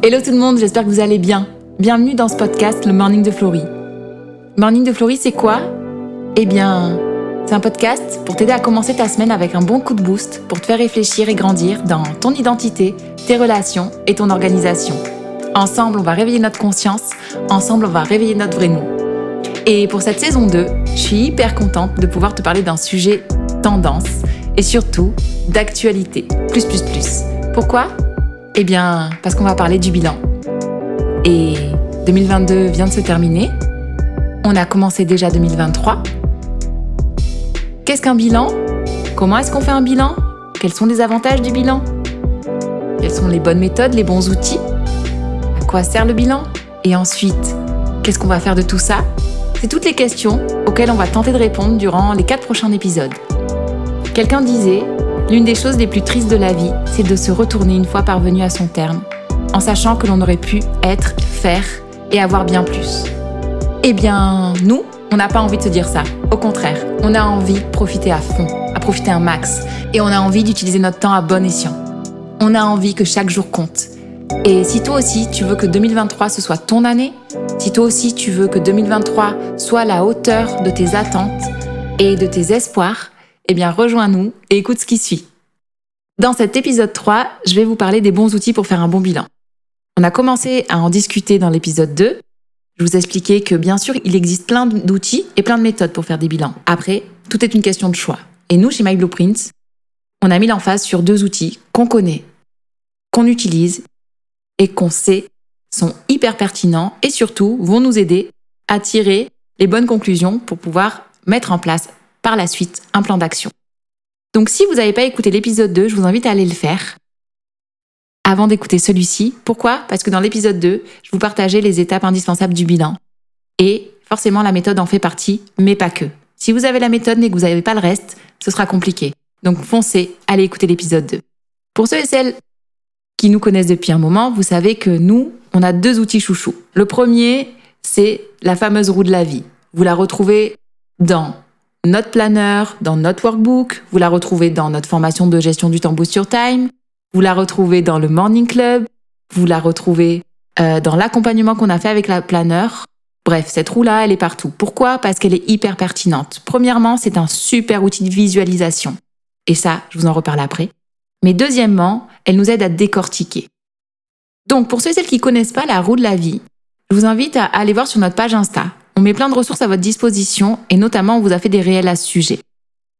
Hello tout le monde, j'espère que vous allez bien. Bienvenue dans ce podcast, le Morning de Florie. Morning de Florie, c'est quoi ? Eh bien, c'est un podcast pour t'aider à commencer ta semaine avec un bon coup de boost, pour te faire réfléchir et grandir dans ton identité, tes relations et ton organisation. Ensemble, on va réveiller notre conscience, ensemble, on va réveiller notre vrai nous. Et pour cette saison 2, je suis hyper contente de pouvoir te parler d'un sujet tendance et surtout d'actualité. Plus. Pourquoi ? Eh bien, parce qu'on va parler du bilan. Et 2022 vient de se terminer. On a commencé déjà 2023. Qu'est-ce qu'un bilan ? Comment est-ce qu'on fait un bilan ? Quels sont les avantages du bilan ? Quelles sont les bonnes méthodes, les bons outils ? À quoi sert le bilan ? Et ensuite, qu'est-ce qu'on va faire de tout ça ? C'est toutes les questions auxquelles on va tenter de répondre durant les 4 prochains épisodes. Quelqu'un disait, l'une des choses les plus tristes de la vie, c'est de se retourner une fois parvenu à son terme, en sachant que l'on aurait pu être, faire et avoir bien plus. Eh bien, nous, on n'a pas envie de se dire ça. Au contraire, on a envie de profiter à fond, à profiter un max. Et on a envie d'utiliser notre temps à bon escient. On a envie que chaque jour compte. Et si toi aussi, tu veux que 2023 ce soit ton année, si toi aussi tu veux que 2023 soit à la hauteur de tes attentes et de tes espoirs, eh bien rejoins-nous et écoute ce qui suit. Dans cet épisode 3, je vais vous parler des bons outils pour faire un bon bilan. On a commencé à en discuter dans l'épisode 2. Je vous expliquais que bien sûr, il existe plein d'outils et plein de méthodes pour faire des bilans. Après, tout est une question de choix. Et nous, chez My Blueprints, on a mis l'emphase sur 2 outils qu'on connaît, qu'on utilise et qu'on sait sont hyper pertinents et surtout vont nous aider à tirer les bonnes conclusions pour pouvoir mettre en place par la suite un plan d'action. Donc si vous n'avez pas écouté l'épisode 2, je vous invite à aller le faire avant d'écouter celui-ci. Pourquoi ? Parce que dans l'épisode 2, je vous partageais les étapes indispensables du bilan. Et forcément, la méthode en fait partie, mais pas que. Si vous avez la méthode mais que vous n'avez pas le reste, ce sera compliqué. Donc foncez, allez écouter l'épisode 2. Pour ceux et celles qui nous connaissent depuis un moment, vous savez que nous, on a 2 outils chouchous. Le premier, c'est la fameuse roue de la vie. Vous la retrouvez dans notre planeur, dans notre workbook, vous la retrouvez dans notre formation de gestion du temps Boost Your Time, vous la retrouvez dans le Morning Club, vous la retrouvez dans l'accompagnement qu'on a fait avec la planeur. Bref, cette roue-là, elle est partout. Pourquoi ? Parce qu'elle est hyper pertinente. Premièrement, c'est un super outil de visualisation. Et ça, je vous en reparle après. Mais deuxièmement, elle nous aide à décortiquer. Donc, pour ceux et celles qui ne connaissent pas la roue de la vie, je vous invite à aller voir sur notre page Insta. On met plein de ressources à votre disposition et notamment, on vous a fait des réels à ce sujet.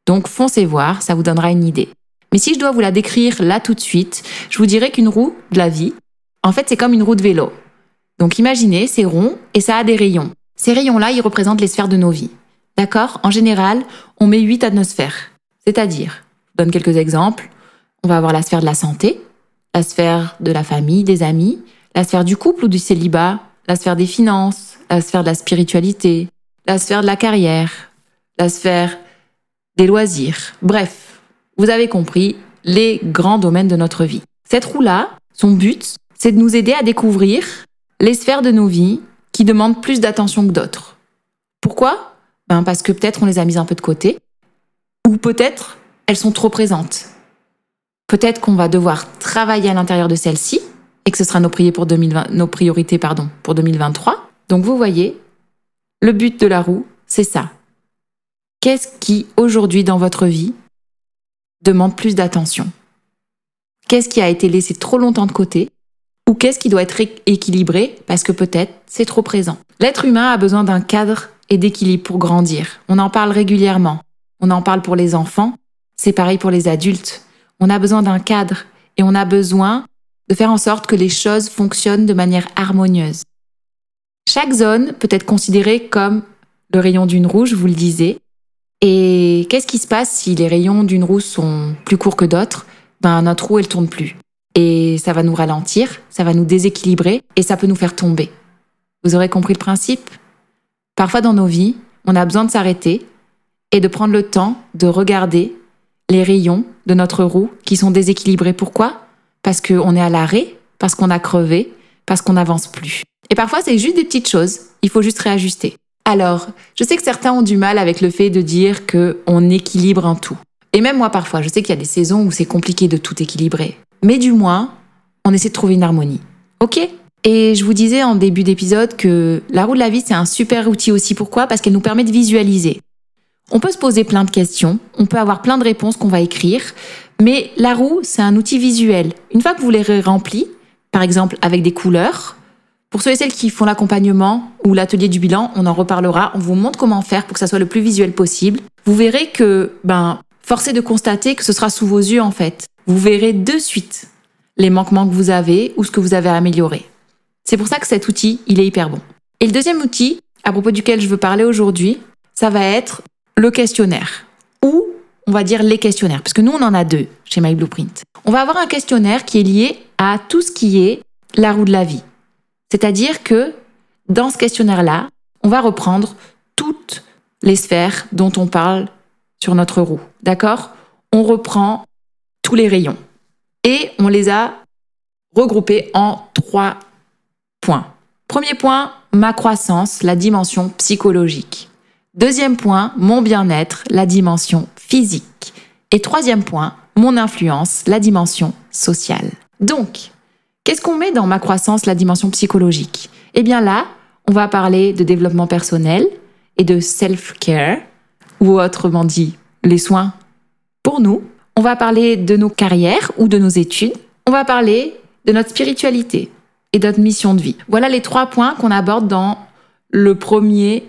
Donc, foncez voir, ça vous donnera une idée. Mais si je dois vous la décrire là tout de suite, je vous dirais qu'une roue de la vie, en fait, c'est comme une roue de vélo. Donc, imaginez, c'est rond et ça a des rayons. Ces rayons-là, ils représentent les sphères de nos vies. D'accord ? En général, on met 8 atmosphères. C'est-à-dire, je donne quelques exemples. On va avoir la sphère de la santé, la sphère de la famille, des amis, la sphère du couple ou du célibat, la sphère des finances, la sphère de la spiritualité, la sphère de la carrière, la sphère des loisirs. Bref, vous avez compris les grands domaines de notre vie. Cette roue-là, son but, c'est de nous aider à découvrir les sphères de nos vies qui demandent plus d'attention que d'autres. Pourquoi ? Parce que peut-être on les a mises un peu de côté, ou peut-être elles sont trop présentes. Peut-être qu'on va devoir travailler à l'intérieur de celle-ci et que ce sera nos priorités pour 2023. Donc vous voyez, le but de la roue, c'est ça. Qu'est-ce qui, aujourd'hui, dans votre vie, demande plus d'attention ? Qu'est-ce qui a été laissé trop longtemps de côté ? Ou qu'est-ce qui doit être équilibré parce que peut-être c'est trop présent ? L'être humain a besoin d'un cadre et d'équilibre pour grandir. On en parle régulièrement. On en parle pour les enfants. C'est pareil pour les adultes. On a besoin d'un cadre et on a besoin de faire en sorte que les choses fonctionnent de manière harmonieuse. Chaque zone peut être considérée comme le rayon d'une roue, je vous le disais. Et qu'est-ce qui se passe si les rayons d'une roue sont plus courts que d'autres ? Notre roue, elle tourne plus. Et ça va nous ralentir, ça va nous déséquilibrer et ça peut nous faire tomber. Vous aurez compris le principe ? Parfois dans nos vies, on a besoin de s'arrêter et de prendre le temps de regarder les rayons de notre roue qui sont déséquilibrés. Pourquoi ? Parce qu'on est à l'arrêt, parce qu'on a crevé, parce qu'on n'avance plus. Et parfois, c'est juste des petites choses. Il faut juste réajuster. Alors, je sais que certains ont du mal avec le fait de dire qu'on équilibre un tout. Et même moi, parfois, je sais qu'il y a des saisons où c'est compliqué de tout équilibrer. Mais du moins, on essaie de trouver une harmonie. Ok ? Et je vous disais en début d'épisode que la roue de la vie, c'est un super outil aussi. Pourquoi ? Parce qu'elle nous permet de visualiser. On peut se poser plein de questions, on peut avoir plein de réponses qu'on va écrire, mais la roue, c'est un outil visuel. Une fois que vous l'aurez rempli, par exemple avec des couleurs, pour ceux et celles qui font l'accompagnement ou l'atelier du bilan, on en reparlera, on vous montre comment faire pour que ça soit le plus visuel possible. Vous verrez que, force est de constater que ce sera sous vos yeux en fait. Vous verrez de suite les manquements que vous avez ou ce que vous avez à améliorer. C'est pour ça que cet outil, il est hyper bon. Et le deuxième outil, à propos duquel je veux parler aujourd'hui, ça va être le questionnaire. Ou, on va dire les questionnaires, parce que nous, on en a 2 chez My Blueprint. On va avoir un questionnaire qui est lié à tout ce qui est la roue de la vie. C'est-à-dire que, dans ce questionnaire-là, on va reprendre toutes les sphères dont on parle sur notre roue. D'accord ? On reprend tous les rayons. Et on les a regroupés en 3 points. Premier point, ma croissance, la dimension psychologique. Deuxième point, mon bien-être, la dimension physique. Et troisième point, mon influence, la dimension sociale. Donc, qu'est-ce qu'on met dans ma croissance, la dimension psychologique ? Eh bien là, on va parler de développement personnel et de self-care, ou autrement dit, les soins pour nous. On va parler de nos carrières ou de nos études. On va parler de notre spiritualité et de notre mission de vie. Voilà les 3 points qu'on aborde dans le premier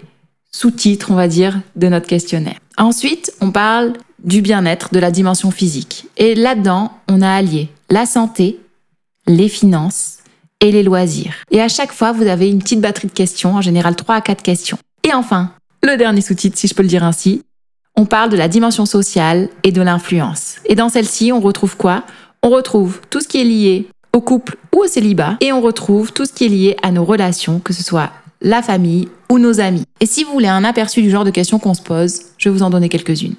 sous-titre, on va dire, de notre questionnaire. Ensuite, on parle du bien-être, de la dimension physique. Et là-dedans, on a allié la santé, les finances et les loisirs. Et à chaque fois, vous avez une petite batterie de questions, en général 3 à 4 questions. Et enfin, le dernier sous-titre, si je peux le dire ainsi, on parle de la dimension sociale et de l'influence. Et dans celle-ci, on retrouve quoi ? On retrouve tout ce qui est lié au couple ou au célibat, et on retrouve tout ce qui est lié à nos relations, que ce soit la famille ou nos amis. Et si vous voulez un aperçu du genre de questions qu'on se pose, je vais vous en donner quelques-unes.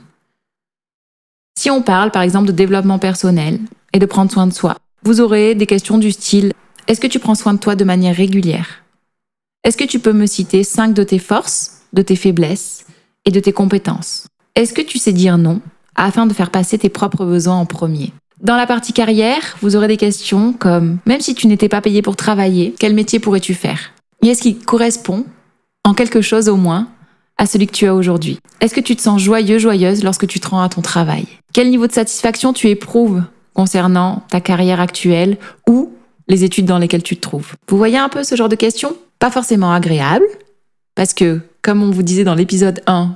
Si on parle par exemple de développement personnel et de prendre soin de soi, vous aurez des questions du style « Est-ce que tu prends soin de toi de manière régulière ? Est-ce que tu peux me citer 5 de tes forces, de tes faiblesses et de tes compétences ? Est-ce que tu sais dire non afin de faire passer tes propres besoins en premier ? » Dans la partie carrière, vous aurez des questions comme « Même si tu n'étais pas payé pour travailler, quel métier pourrais-tu faire ? Et est-ce qu'il correspond, en quelque chose au moins, à celui que tu as aujourd'hui ? Est-ce que tu te sens joyeux, joyeuse lorsque tu te rends à ton travail ? Quel niveau de satisfaction tu éprouves concernant ta carrière actuelle ou les études dans lesquelles tu te trouves ? Vous voyez un peu ce genre de questions ? Pas forcément agréable, parce que, comme on vous disait dans l'épisode 1,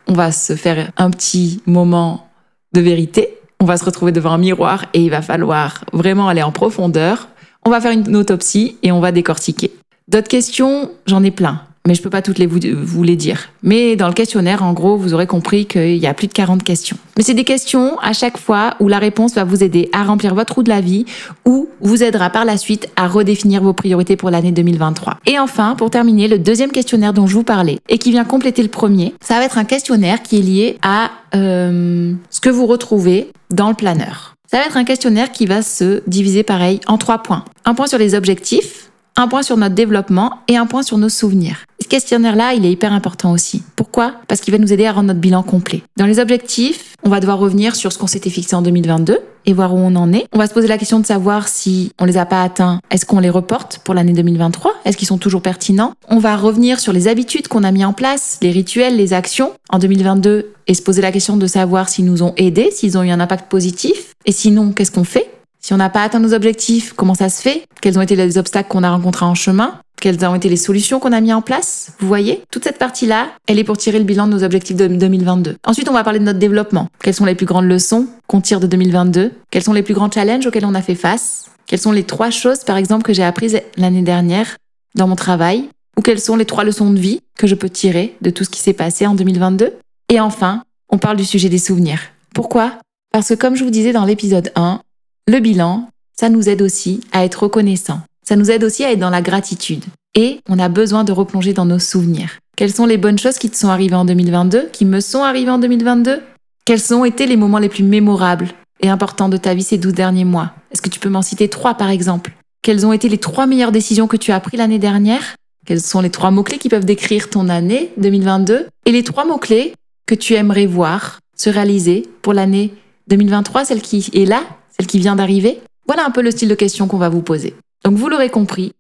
on va se faire un petit moment de vérité. On va se retrouver devant un miroir et il va falloir vraiment aller en profondeur. On va faire une autopsie et on va décortiquer. D'autres questions, j'en ai plein, mais je peux pas toutes vous les dire. Mais dans le questionnaire, en gros, vous aurez compris qu'il y a plus de 40 questions. Mais c'est des questions à chaque fois où la réponse va vous aider à remplir votre roue de la vie ou vous aidera par la suite à redéfinir vos priorités pour l'année 2023. Et enfin, pour terminer, le deuxième questionnaire dont je vous parlais et qui vient compléter le premier, ça va être un questionnaire qui est lié à ce que vous retrouvez dans le planeur. Ça va être un questionnaire qui va se diviser pareil en 3 points. Un point sur les objectifs, un point sur notre développement et un point sur nos souvenirs. Ce questionnaire-là, il est hyper important aussi. Pourquoi ? Parce qu'il va nous aider à rendre notre bilan complet. Dans les objectifs, on va devoir revenir sur ce qu'on s'était fixé en 2022 et voir où on en est. On va se poser la question de savoir si on les a pas atteints, est-ce qu'on les reporte pour l'année 2023 ? Est-ce qu'ils sont toujours pertinents ? On va revenir sur les habitudes qu'on a mis en place, les rituels, les actions en 2022 et se poser la question de savoir s'ils nous ont aidés, s'ils ont eu un impact positif. Et sinon, qu'est-ce qu'on fait ? Si on n'a pas atteint nos objectifs, comment ça se fait ? Quels ont été les obstacles qu'on a rencontrés en chemin ? Quelles ont été les solutions qu'on a mis en place ? Vous voyez ? Toute cette partie-là, elle est pour tirer le bilan de nos objectifs de 2022. Ensuite, on va parler de notre développement. Quelles sont les plus grandes leçons qu'on tire de 2022 ? Quels sont les plus grands challenges auxquels on a fait face ? Quelles sont les 3 choses, par exemple, que j'ai apprises l'année dernière dans mon travail ? Ou quelles sont les 3 leçons de vie que je peux tirer de tout ce qui s'est passé en 2022 ? Et enfin, on parle du sujet des souvenirs. Pourquoi ? Parce que comme je vous disais dans l'épisode 1, le bilan, ça nous aide aussi à être reconnaissant. Ça nous aide aussi à être dans la gratitude. Et on a besoin de replonger dans nos souvenirs. Quelles sont les bonnes choses qui te sont arrivées en 2022, qui me sont arrivées en 2022 ? Quels ont été les moments les plus mémorables et importants de ta vie ces 12 derniers mois ? Est-ce que tu peux m'en citer 3 par exemple ? Quelles ont été les 3 meilleures décisions que tu as prises l'année dernière ? Quels sont les 3 mots-clés qui peuvent décrire ton année 2022 ? Et les 3 mots-clés que tu aimerais voir se réaliser pour l'année 2023, celle qui est là, celle qui vient d'arriver ? Voilà un peu le style de questions qu'on va vous poser. Donc vous l'aurez compris,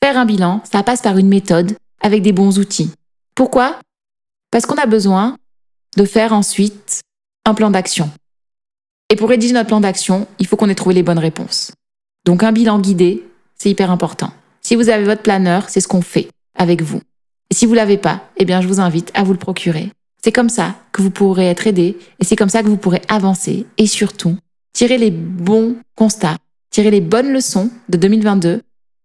faire un bilan, ça passe par une méthode avec des bons outils. Pourquoi ? Parce qu'on a besoin de faire ensuite un plan d'action. Et pour rédiger notre plan d'action, il faut qu'on ait trouvé les bonnes réponses. Donc un bilan guidé, c'est hyper important. Si vous avez votre planeur, c'est ce qu'on fait avec vous. Et si vous ne l'avez pas, eh bien je vous invite à vous le procurer. C'est comme ça que vous pourrez être aidé et c'est comme ça que vous pourrez avancer et surtout tirer les bons constats, tirer les bonnes leçons de 2022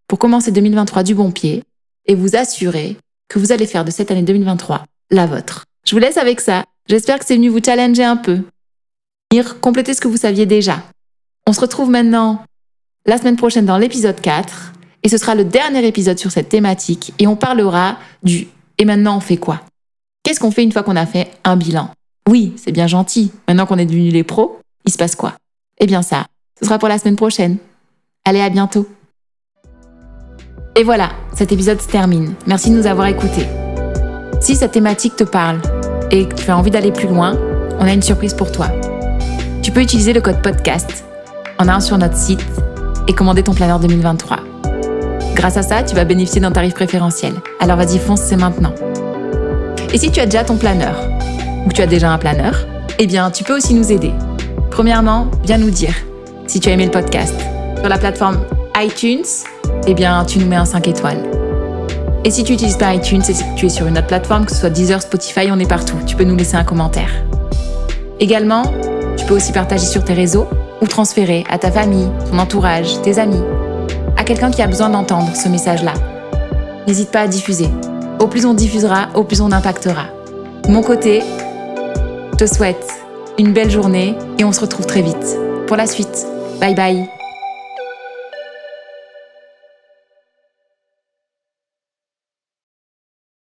pour commencer 2023 du bon pied et vous assurer que vous allez faire de cette année 2023 la vôtre. Je vous laisse avec ça. J'espère que c'est venu vous challenger un peu. Complétez ce que vous saviez déjà. On se retrouve maintenant la semaine prochaine dans l'épisode 4 et ce sera le dernier épisode sur cette thématique et on parlera du « et maintenant on fait quoi ?» Qu'est-ce qu'on fait une fois qu'on a fait un bilan ? Oui, c'est bien gentil. Maintenant qu'on est devenus les pros, il se passe quoi ? Eh bien ça, ce sera pour la semaine prochaine. Allez, à bientôt. Et voilà, cet épisode se termine. Merci de nous avoir écoutés. Si cette thématique te parle et que tu as envie d'aller plus loin, on a une surprise pour toi. Tu peux utiliser le code podcast en allant sur notre site et commander ton planeur 2023. Grâce à ça, tu vas bénéficier d'un tarif préférentiel. Alors vas-y, fonce, c'est maintenant. Et si tu as déjà ton planeur, ou que tu as déjà un planeur, eh bien, tu peux aussi nous aider. Premièrement, viens nous dire si tu as aimé le podcast. Sur la plateforme iTunes, eh bien, tu nous mets un 5 étoiles. Et si tu n'utilises pas iTunes et que tu es sur une autre plateforme, que ce soit Deezer, Spotify, on est partout. Tu peux nous laisser un commentaire. Également, tu peux aussi partager sur tes réseaux ou transférer à ta famille, ton entourage, tes amis, à quelqu'un qui a besoin d'entendre ce message-là. N'hésite pas à diffuser. Au plus on diffusera, au plus on impactera. De mon côté, je te souhaite une belle journée et on se retrouve très vite pour la suite. Bye bye.